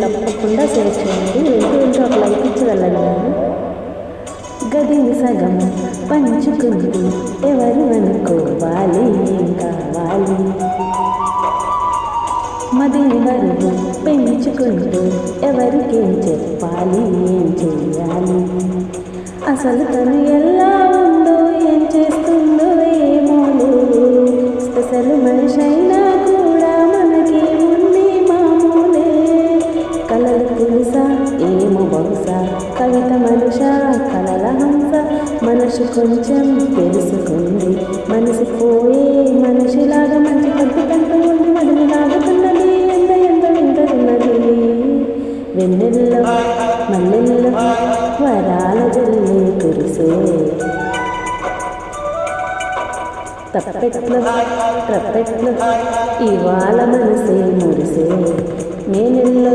తప్పకుండా షేర్ చేయండి. వెంటూ ఒక లైక్ ఇచ్చి వెళ్ళండి. గదిని సగం పంచుకుంటూ ఎవరు అనుకోవాలి, ఏం కావాలి, మదిని బరువు పెంచుకుంటూ ఎవరికేం చెప్పాలి, ఏం చెయ్యాలి, అసలు తను ఎలా ఉందో ఏం చేస్తుందో ఏమోలే, స్పెషల్ మనిషి అయినా కూడా మనకి ఉంది మామూలే, కలలు తెలుసా ఏమో బహుశా, కవిత మనుషా కలల హంస, మనసు కొంచెం తెలుసుకుంది, మనసు పోయే మనిషిలాగా మంచి పద్ధతంటూ ఉంది, మదిని లాగుతున్నది, ఎంత ఎంత వింటున్నది, వెన్నెల్లో మల్లెల్లో వరాల జల్లి కురిసే, తప్పెట్లో ట్రప్పెట్లో ఇవాళ మనసే మురిసే, నేనెల్లో